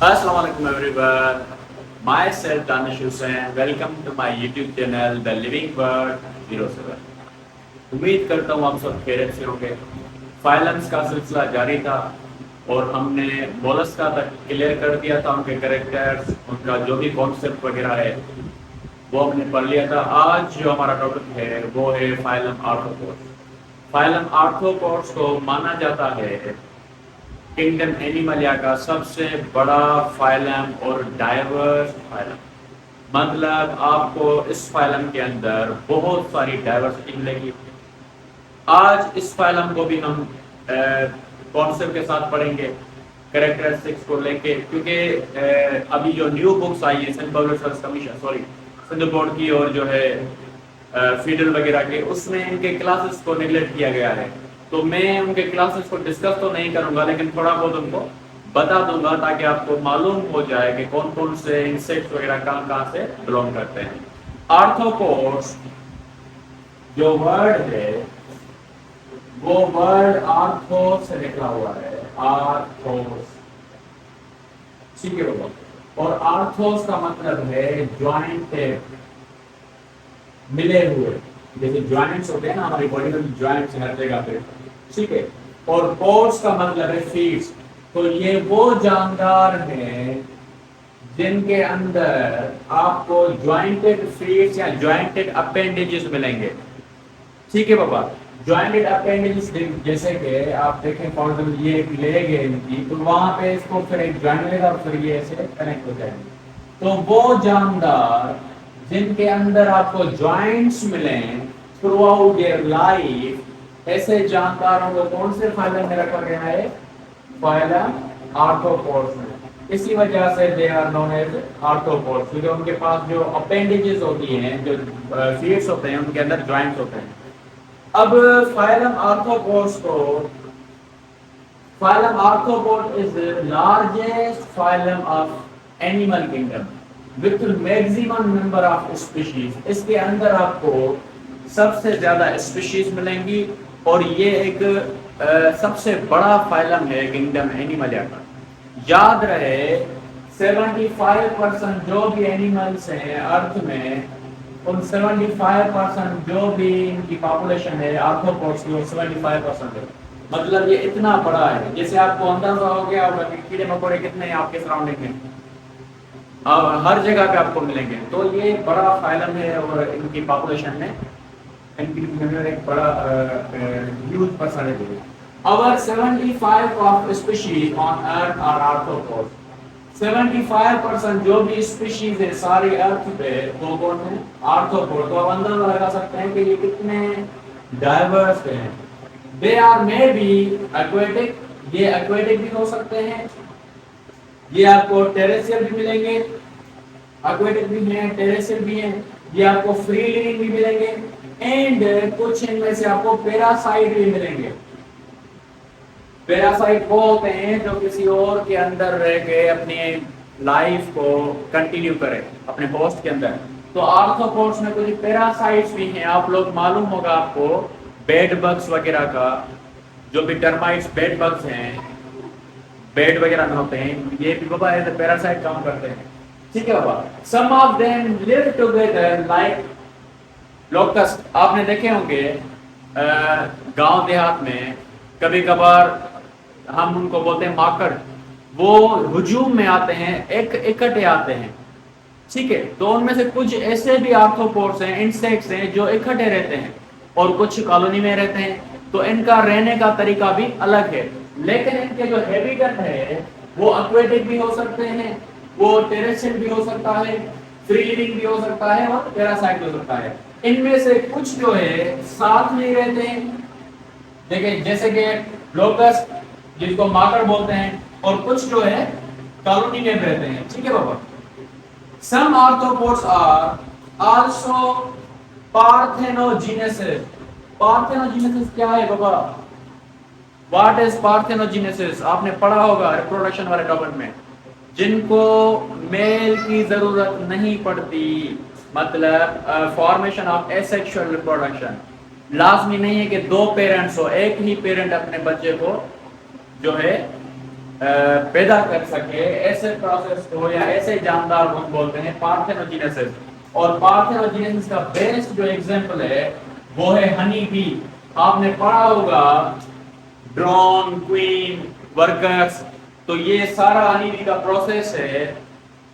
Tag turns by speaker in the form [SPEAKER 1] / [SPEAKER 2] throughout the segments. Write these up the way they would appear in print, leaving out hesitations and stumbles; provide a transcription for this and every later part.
[SPEAKER 1] Assalamu alaikum everyone. Myself Danish Hussain. Welcome to my YouTube channel The Living Word 07. उम्मीद करता हूँ आप सब खैरियत से होंगे। फाइलेंस का सिलसिला जारी था और हमने मोलस्का तक क्लियर कर दिया था, उनके कैरेक्टर्स, उनका जो भी कॉन्सेप्ट वगैरह है वो हमने पढ़ लिया था। आज जो हमारा टॉपिक है वो है फाइलम आर्थ्रोपोड्स। फाइलम आर्थ्रोपोड्स को माना जाता है किंगडम एनिमलिया का सबसे बड़ा फाइलम और डाइवर्स फाइलम। मतलब आपको इस फाइलम के अंदर बहुत सारी डाइवर्सिटी मिलेगी। आज इस फाइलम को भी हम कॉन्सेप्ट के साथ पढ़ेंगे, कैरेक्टरिस्टिक्स को लेके, क्योंकि अभी जो न्यू बुक्स आई है Sindh publishers commission Sindh board की और जो है फीडर वगैरह के, उसमें इनके क्लासेस को निगलेक्ट किया गया है। तो मैं उनके क्लासेस को डिस्कस तो नहीं करूंगा, लेकिन थोड़ा बहुत उनको बता दूंगा ताकि आपको मालूम हो जाए कि कौन कौन से इंसेक्ट्स वगैरह कहाँ कहाँ से बिलोंग करते हैं। आर्थ्रोपोड्स जो वर्ड है वो वर्ड आर्थो से निकला हुआ है, आर्थोस, ठीक है बाबा। और आर्थोस का मतलब है ज्वाइंटेड, मिले हुए, जैसे ज्वाइंट्स होते हैं ना हमारी बॉडी में, ज्वाइंट्स हर जगह पे, ठीक है। और पोर्स का मतलब है फीट्स। तो ये वो जानदार हैं जिनके अंदर आपको ज्वाइंटेड फीट्स या ज्वाइंटेड अपेंडेजेस मिलेंगे, ठीक है बाबा। ज्वाइंटेड अपेंडेजेस जैसे कि आप देखें फॉर एग्जांपल ये एक लेग है इनकी, तो वहां पे इसको फिर एक ज्वाइंट मिलेगा और फिर ये ऐसे कनेक्ट हो जाएंगे। तो वो जानदार जिनके अंदर आपको ज्वाइंट्स मिलें थ्रू आउट देयर लाइफ, ऐसे जानदारों को कौन से फाइलम में रखा गया है? फाइलम आर्थ्रोपोड्स में। इसी वजह से they are known as arthropods, क्योंकि उनके पास जो अपेंडेजेस होती हैं, जो फीट्स होते हैं, उनके अंदर ज्वाइंट्स होते हैं। अब फाइलम आर्थ्रोपोड्स को, phylum arthropod is the largest phylum of animal kingdom with maximum number of species. इसके अंदर आपको सबसे ज्यादा स्पीशीज मिलेंगी और ये एक सबसे बड़ा फाइलम है किंगडम एनिमलिया का। याद रहे 75% जो भी एनिमल्स हैं अर्थ में, उन 75% जो भी इनकी पॉपुलेशन है आर्थ्रोपोड्स की, वो 75% है। मतलब ये इतना बड़ा है, जैसे आपको अंदाजा हो गया होगा कि कीड़े मकोड़े कितने हैं आपके सराउंडिंग में, हर जगह पे आपको मिलेंगे। तो ये बड़ा फाइलम है और इनकी पॉपुलेशन में एक बड़ा ह्यूज परसेंटेज है। Our 75 of species on earth are arthropods. 75% जो भी स्पीशीज है सारी अर्थ पे वो कौन है? आर्थ्रोपोड। तो आप अंदाजा लगा सकते हैं कि ये कितने डाइवर्स हैं। They are may be aquatic, ये एक्वेटिक भी हो सकते हैं, ये आपको टेरेस्ट्रियल भी मिलेंगे, एक्वेटिक भी हैं, टेरेस्ट्रियल भी हैं, ये आपको फ्री लिविंग भी मिलेंगे, एंड कुछ इनमें से आपको पैरासाइट भी मिलेंगे। पैरासाइट वो होते हैं जो किसी और के अंदर रह के अपनी लाइफ को कंटिन्यू करें अपने होस्ट के अंदर। तो आर्थ्रोपोड्स में कुछ पैरासाइट्स भी हैं। आप लोग मालूम होगा आपको बेड बग्स वगैरह का, जो भी टर्माइट्स बेड बग्स हैं, बेड वगैरह में होते हैं, ये भी बाबा एज ए पैरासाइट काम करते हैं, ठीक है बाबा। Some of them live together like locust. आपने देखे होंगे गांव देहात में कभी कभार हम उनको बोलते हैं माकड़, वो हुजूम में आते हैं, एक इकट्ठे आते हैं, ठीक है। तो उनमें से कुछ ऐसे भी आर्थ्रोपोड्स हैं, इंसेक्ट्स हैं जो इकट्ठे रहते हैं और कुछ कॉलोनी में रहते हैं। तो इनका रहने का तरीका भी अलग है, लेकिन इनके जो हैबिटेट है वो एक्वेटिक भी हो सकते हैं, वो टेरेस्ट्रियल भी हो सकता है, फ्री लिविंग भी हो सकता है और पैरासाइट भी हो सकता है। इनमें से कुछ जो है साथ में रहते हैं, देखिए जैसे कि लोकस्ट जिसको माकड़ बोलते हैं, और कुछ जो है कॉलोनी में रहते हैं, ठीक है बाबा। Some arthropods are also parthenogenesis. Parthenogenesis क्या है बाबा? What is parthenogenesis? आपने पढ़ा होगा रिप्रोडक्शन वाले टॉपिक में। जिनको मेल की जरूरत नहीं पड़ती, मतलब फॉर्मेशन ऑफ एसेक्सुअल रिप्रोडक्शन। लाजमी नहीं है कि दो पेरेंट्स हो, एक ही पेरेंट अपने बच्चे को जो है पैदा कर सके, ऐसे प्रोसेस को या ऐसे जानदार को हम बोलते हैं पार्थेनोजेनेसिस। और पार्थेनोजेनेसिस का बेस्ट जो एग्जांपल है वो है हनी बी। आपने पढ़ा होगा ड्रोन, क्वीन, वर्कर्स, तो ये सारा हनी बी का प्रोसेस है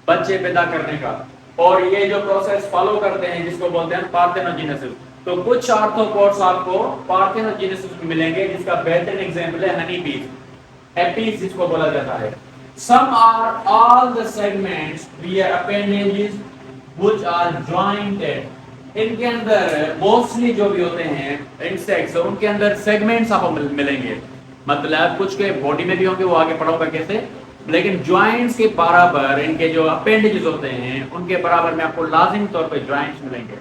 [SPEAKER 1] बच्चे पैदा करने का। और ये जो प्रोसेस फॉलो करते हैं जिसको बोलते हैं पार्थेनोजेनेसिस। तो कुछ आर्थ्रोपोड्स आपको पार्थेनोजेनेसिस में मिलेंगे जिसका बेहतरीन एग्जांपल है हनी बी, एपीज जिसको बोला जाता है। Some are all the segments wear appendages which are jointed। इनके अंदर मोस्टली जो भी होते हैं इंसेक्ट्स, उनके अंदर सेगमेंट्स आपको मिलेंगे। मतलब कुछ के बॉडी में भी होंगे, वो आगे पढ़ाऊंगा कैसे, लेकिन ज्वाइंट्स के बराबर इनके जो अपेंडेजेस होते हैं उनके बराबर में आपको लाजिम तौर पे ज्वाइंट्स मिलेंगे।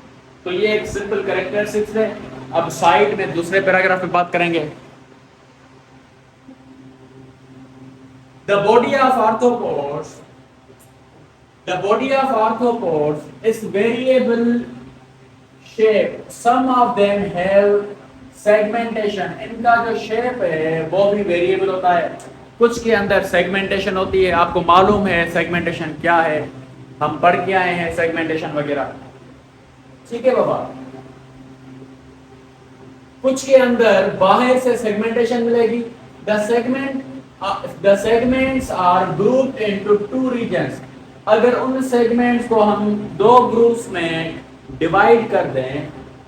[SPEAKER 1] तो ये एक सिंपल कैरेक्टरिस्टिक्स है। अब साइड में दूसरे पैराग्राफ में बात करेंगे। The body of arthropods is variable shape. Some of them have segmentation। इनका जो शेप है वो भी वेरिएबल होता है। कुछ के अंदर सेगमेंटेशन होती है। आपको मालूम है सेगमेंटेशन क्या है, हम पढ़ के आए हैं सेगमेंटेशन वगैरह, ठीक है बाबा। कुछ के अंदर बाहर से सेगमेंटेशन मिलेगी। The segments are grouped into two regions। अगर उन सेगमेंट्स को हम दो ग्रुप्स में डिवाइड कर दें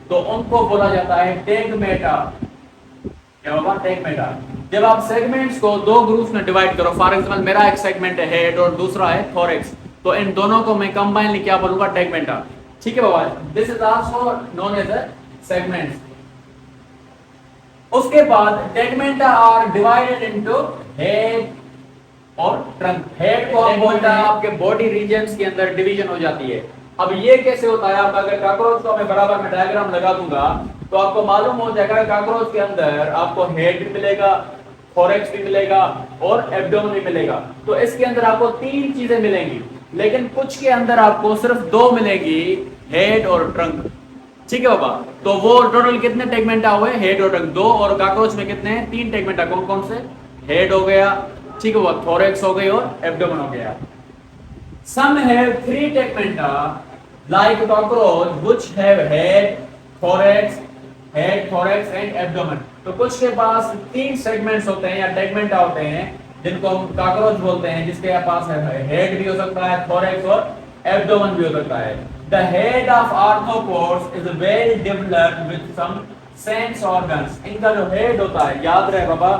[SPEAKER 1] तो उनको बोला जाता है टेगमेटा। क्या होगा? टेगमेटा। जब आप सेगमेंट्स को दो ग्रुप्स में डिवाइड करो, फॉर एग्जांपल मेरा एक सेगमेंट है हेड और दूसरा है थोरेक्स, तो इन दोनों को मैं कंबाइनली क्या बोलूंगा? टेगमेटा। ठीक है बाबा, this is also known as a segments. उसके बाद tagmata are divided into head और ट्रंक। हेड को हम बोलते हैं आपके बॉडी रीजन्स के अंदर डिवीजन हो जाती है। अब ये कैसे होता है? आप अगर काकरोच को मैं बराबर में डायग्राम लगा दूंगा तो आपको मालूम हो जाएगा काकरोच के अंदर आपको हेड भी मिलेगा, थोरेक्स भी मिलेगा और एब्डोमेन भी मिलेगा। तो इसके अंदर आपको तीन चीजें मिलेंगी, लेकिन कुछ के अंदर आपको सिर्फ दो मिलेगी, हेड और ट्रंक। ठीक है बाबा, तो वो टोटल कितने टेगमेंटा हुए? हेड और ट्रंक दो, और काकरोच में कितने हैं? तीन टेगमेंटा। कौन कौन से? हेड हो गया, ठीक है, वो थोरेक्स हो गई और एब्डोमेन हो गया। Some have three tegmenta like cockroach which have head, thorax and abdomen। तो कुछ के पास तीन सेगमेंट्स होते हैं या टेगमेंटा होते हैं जिनको हम काकरोच बोलते हैं, जिसके पास हेड भी हो सकता है, थोरेक्स और एब्डोमेन भी हो सकता है। The head of arthropods is well developed with some sense organs। इनका जो हेड होता है, याद रहे बाबा,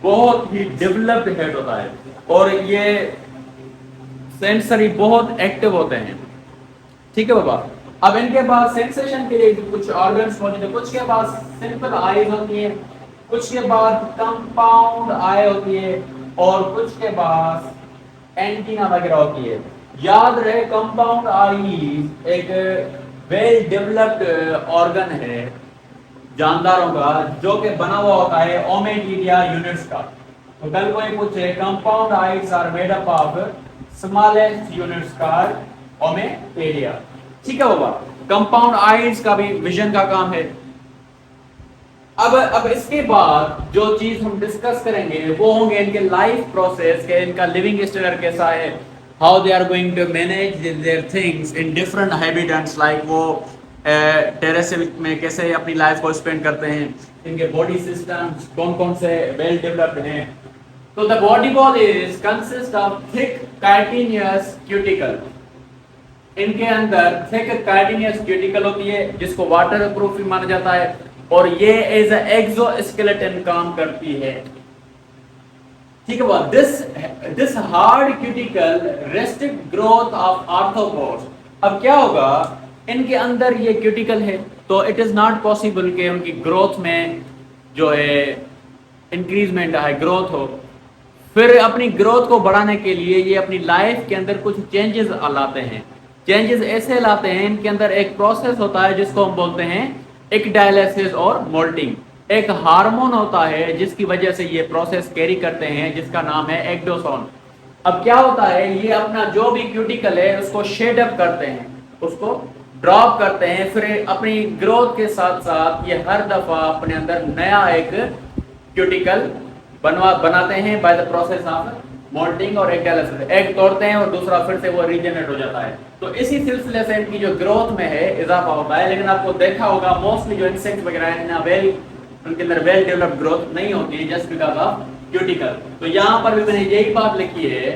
[SPEAKER 1] बहुत ही डेवलप्ड हेड होता है और ये सेंसरी बहुत एक्टिव होते हैं। ठीक है बाबा। अब इनके पास सेंसेशन के लिए कुछ ऑर्गन्स मौजूद है। कुछ के पास सिंपल आईज होती है, कुछ के पास कंपाउंड आई होती है और कुछ के पास एंटीना वगैरह होती है। याद रहे कंपाउंड आईज एक वेल डेवलप्ड ऑर्गन है जानदारों का, जो कि बना हुआ होता है ओमेटिडिया यूनिट्स का। तो कल कोई पूछे compound eyes are made up of smallest units का ओमेटिडिया। ठीक है बाबा, कंपाउंड आईज का भी विजन का काम है। अब इसके बाद जो चीज हम डिस्कस करेंगे वो होंगे इनके लाइफ प्रोसेस के, इनका लिविंग स्टाइल कैसा है, how they are going to manage their things in different habitats, like वो टेरेस में कैसे अपनी लाइफ को स्पेंड करते हैं, इनके बॉडी सिस्टम्स कौन कौन से वेल डेवलप्ड हैं। तो the body wall is consist of thick chitinous cuticle. इनके अंदर थिक काइटिनियस क्यूटिकल होती है जिसको वाटर प्रूफ भी माना जाता है, और ये एज अ एक्सोस्केलेटन काम करती है। ठीक है बात। This hard cuticle restrict growth of arthropods. अब क्या होगा, इनके अंदर ये क्यूटिकल है तो इट इज नॉट पॉसिबल कि उनकी ग्रोथ में जो है इंक्रीजमेंट है, ग्रोथ हो। फिर अपनी ग्रोथ को बढ़ाने के लिए ये अपनी लाइफ के अंदर कुछ चेंजेस लाते हैं। चेंजेस ऐसे लाते हैं, इनके अंदर एक प्रोसेस होता है जिसको हम बोलते हैं एक्डायलिसिस और मोल्टिंग। एक हार्मोन होता है जिसकी वजह से ये प्रोसेस कैरी करते हैं, जिसका नाम है एक्डोसोन। अब क्या होता है, ये अपना जो भी क्यूटिकल है उसको शेड अप करते हैं, उसको ड्रॉप करते हैं, फिर अपनी ग्रोथ के साथ साथ ये हर दफा अपने अंदर नया एक क्यूटिकल बनाते हैं by the process of moulting और एग डायलिसिस, एग तोड़ते हैं और दूसरा फिर से वो रीजनरेट हो जाता है। तो इसी सिलसिले से इनकी जो ग्रोथ में है इजाफा होता है। लेकिन आपको देखा होगा मोस्टली जो इंसेक्ट्स वगैरह है ना, उनके अंदर वेल डेवलप्ड ग्रोथ नहीं होती है जस्ट बिकॉज ऑफ क्यूटिकल। तो यहाँ पर भी मैंने यही बात लिखी है,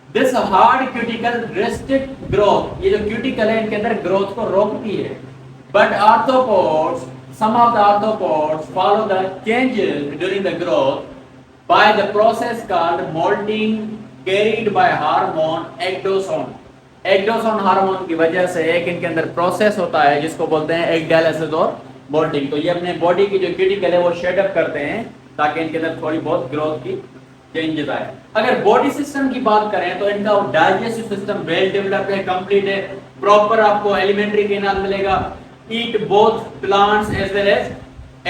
[SPEAKER 1] this hard cuticle restrict growth, ये जो क्यूटिकल है इनके अंदर ग्रोथ को रोकती है। But arthropods, some of the arthropods follow the changes during the growth by the process called molting carried by hormone ecdysone। ecdysone hormone की वजह से एक इनके अंदर प्रोसेस होता है जिसको बोलते हैं एग डायलिसिस और मोल्टिंग। तो ये अपने बॉडी की जो क्यूटिकल है वो शेड अप करते हैं ताकि इनके अंदर थोड़ी बहुत ग्रोथ की चेंजेस आए। अगर बॉडी सिस्टम की बात करें तो इनका डाइजेस्टिव सिस्टम वेल डेवलप्ड है, कंप्लीट है, प्रॉपर आपको एलिमेंट्री कैनाल मिलेगा, eat both plants as well as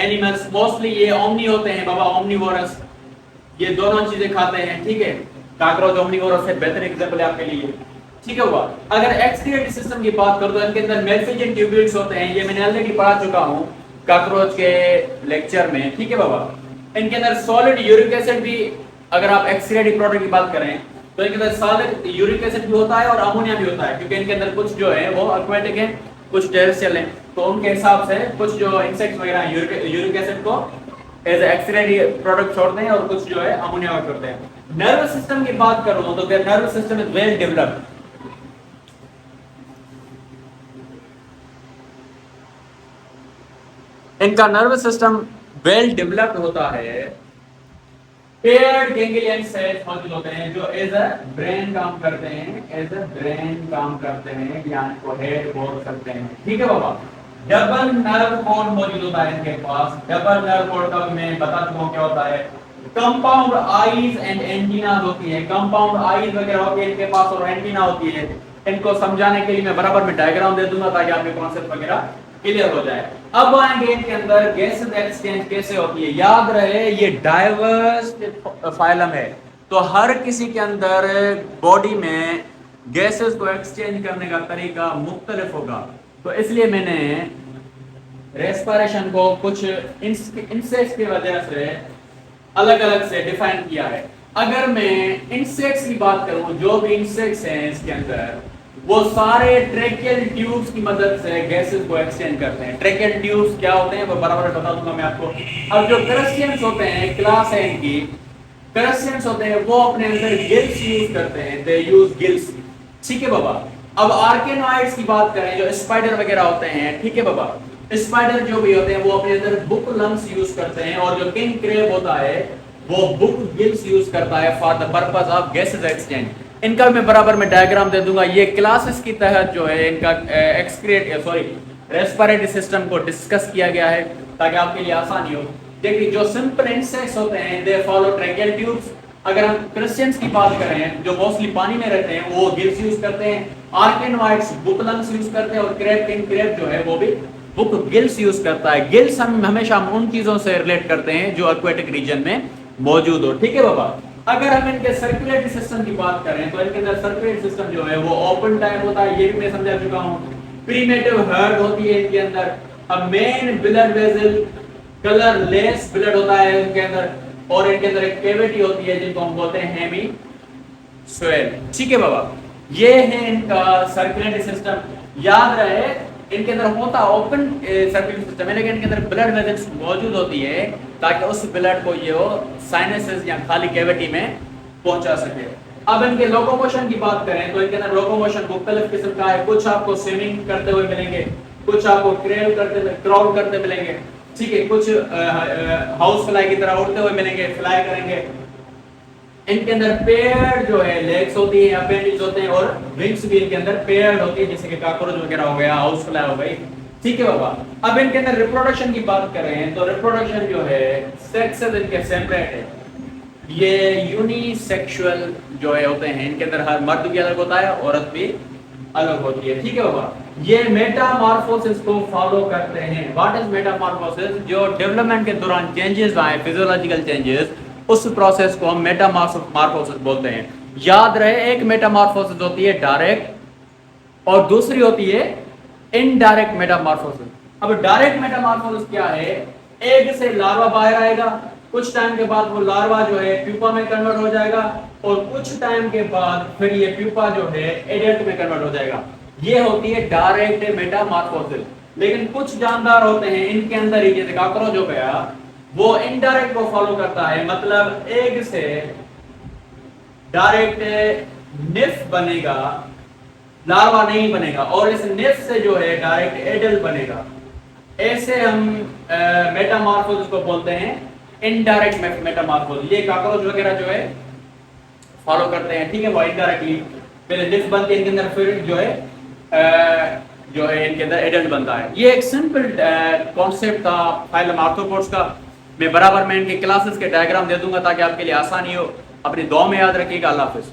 [SPEAKER 1] animals। Mostly ये ओमनी होते हैं बाबा, ओमनीवोरस, ये दोनों चीजें खाते हैं। ठीक है, काकरोच ओमनीवोरस है, बेहतर एग्जांपल है आपके लिए। ठीक है हुआ। अगर एक्सक्रीटरी सिस्टम की बात करूं तो इनके अंदर मेल्फिजियन ट्यूब्यूल्स होते हैं, ये मैंने ऑलरेडी पढ़ा चुका हूं काकरोच के लेक्चर में। ठीक है बाबा। इनके अंदर सॉलिड यूरिक एसिड भी, अगर आप एक्सक्रीटरी प्रोडक्ट की बात करें तो इनके अंदर सॉलिड यूरिक एसिड भी होता है और अमोनिया भी होता है, क्योंकि इनके अंदर कुछ जो है वो एक्वेटिक है, कुछ टेरेस्ट्रियल है। तो उनके हिसाब से कुछ जो इंसेक्ट्स वगैरह यूरिक एसिड को एज एक्सक्रीटरी प्रोडक्ट छोड़ते हैं और कुछ जो है अमोनिया छोड़ते हैं। नर्वस सिस्टम की बात करूं तो nervous system is well developed. इनका नर्वस सिस्टम वेल डेवलप्ड होता है। पेयर्ड गैंग्लियन सेल्स मौजूद होते हैं जो एज अ ब्रेन काम करते हैं, एज अ ब्रेन काम करते हैं, या इनको हेड बोल सकते हैं। ठीक है बाबा। डबल नर्व कोड मौजूद होता है इनके पास। डबल नर्व कोड का मैं बता चुका हूं क्या होता है। कंपाउंड आईज एंड एंटीना होती है, कंपाउंड आईज वगैरह होती है इनके पास और एंटीना होती है। इनको समझाने के लिए मैं बराबर में डायग्राम दे दूंगा ताकि आपके कॉन्सेप्ट वगैरह क्लियर हो जाए। अब आएंगे इनके अंदर गैसेस एक्सचेंज कैसे होती है। याद रहे ये डाइवर्स फाइलम है, तो हर किसी के अंदर बॉडी में गैसेस को एक्सचेंज करने का तरीका मुख्तलिफ होगा। तो इसलिए मैंने रेस्पिरेशन को कुछ इंसेक्ट्स की वजह से अलग अलग से डिफाइन किया है। अगर मैं इंसेक्ट्स की बात करूं, जो भी इंसेक्ट्स हैं इसके अंदर वो सारे ट्रेकियल ट्यूब्स की मदद से गैसेस को एक्सचेंज करते हैं। ट्रेकियल ट्यूब्स क्या होते हैं वो बराबर बता दूंगा मैं आपको। अब जो क्रस्टियंस होते हैं, क्लास है इनकी, क्रस्टियंस होते हैं वो अपने अंदर गिल्स यूज करते हैं, दे यूज गिल्स। ठीक है बाबा। अब आर्केनॉइड्स की बात करें, जो स्पाइडर वगैरह होते हैं, ठीक है बाबा, स्पाइडर जो भी होते हैं वो अपने अंदर बुक लंग्स यूज करते हैं, और जो किंग क्रेब होता है वो बुक गिल्स यूज करता है for the purpose of gases exchange. इनका मैं बराबर में डायग्राम दे दूंगा। ये क्लासेस की तहत जो है इनका रेस्पिरेटरी सिस्टम को डिस्कस किया गया है ताकि आपके लिए आसानी हो। देखिए जो सिंपल इंसेक्ट्स होते हैं दे फॉलो ट्रेकियल ट्यूब्स। अगर हम क्रिस्टियंस की बात करें जो मोस्टली पानी में रहते हैं वो गिल्स यूज करते हैं, आर्केनॉइड्स बुक लंग्स यूज करते हैं, और क्रेब, किंग क्रेब जो है वो भी बुक गिल्स यूज करता है। गिल्स हम हमेशा उन चीजों से रिलेट करते हैं जो एक्वेटिक रीजन में मौजूद हो। ठीक है बाबा। अगर हम इनके सर्कुलेटरी सिस्टम की बात करें तो इनके अंदर सर्कुलेटरी सिस्टम जो है वो ओपन टाइप होता है, ये भी मैं समझा चुका हूं। प्रीमेटिव हर्ड होती है इनके अंदर। अब main blood vessel colourless blood होता है इनके अंदर, और इनके अंदर एक कैविटी होती है जिनको हम बोलते हैं हेमीस्फेयर। ठीक है बाबा। ये है इनका सर्कुलेटरी सिस्टम। याद रहे इनके अंदर होता ओपन सर्कुलेटरी सिस्टम है, लेकिन इनके अंदर ब्लड वेसल्स मौजूद होती है ताकि उस ब्लड को ये साइनसेस या खाली कैविटी में पहुंचा सके। अब इनके लोकोमोशन की बात करें तो इनके अंदर लोकोमोशन मुख्तलिफ किस्म का है। कुछ आपको स्विमिंग करते हुए मिलेंगे, कुछ आपको क्रॉल करते मिलेंगे, ठीक है, कुछ हाउस फ्लाई की तरह उड़ते हुए मिलेंगे, फ्लाई करेंगे। इनके अंदर पेयर्ड जो है लेग्स होती है, अपेंडिक्स होते हैं, और विंग्स भी इनके अंदर पेयर्ड होती है, जैसे कि काकरोच वगैरह हो गया, हाउस फ्लाई हो गई। ठीक है बाबा। अब इनके अंदर रिप्रोडक्शन की बात करें तो रिप्रोडक्शन जो है सेक्सेस इनके सेपरेट है। ये यूनिसेक्सुअल जो है होते हैं, इनके अंदर हर मर्द भी अलग होता है, औरत भी अलग होती है। ठीक है बाबा। ये मेटामॉर्फोसिस को फॉलो करते हैं। What is Metamorphosis? जो डेवलपमेंट के दौरान चेंजेस आए, फिजियोलॉजिकल चेंजेस, उस प्रोसेस को हम मेटामॉर्फोसिस बोलते हैं। याद रहे एक मेटामॉर्फोसिस होती है डायरेक्ट और दूसरी होती है इनडायरेक्ट मेटामॉर्फोसिस। अब डायरेक्ट मेटामॉर्फोसिस क्या है? एग से लार्वा बाहर आएगा, कुछ टाइम के बाद वो लार्वा जो है प्यूपा में कन्वर्ट हो जाएगा और कुछ टाइम के बाद फिर ये प्यूपा जो है एडल्ट में कन्वर्ट हो जाएगा। ये होती है डायरेक्ट मेटामॉर्फोसिस। लेकिन कुछ जानदार होते हैं इनके अंदर ही, जैसे कॉकरोच हो गया, वो इनडायरेक्ट को फॉलो करता है, मतलब एग से डायरेक्ट निफ बनेगा, लार्वा नहीं बनेगा, और इस निफ से जो है डायरेक्ट एडल्ट बनेगा। ऐसे हम मेटामॉर्फोसिस को बोलते हैं इनडायरेक्ट मेटामॉर्फोसिस। ये कॉकरोच वगैरह जो है फॉलो करते हैं, ठीक है, वो इनडायरेक्टली पहले निफ बनती है इनके अंदर, फिर जो है इनके अंदर एडल्ट बनता है। ये एक सिंपल कॉन्सेप्ट था फाइलम आर्थ्रोपोड्स का। मैं इनके क्लासेस के डायग्राम दे दूंगा ताकि आपके लिए आसानी हो। अपनी दुआ में याद रखिएगा। अल्लाह हाफिज।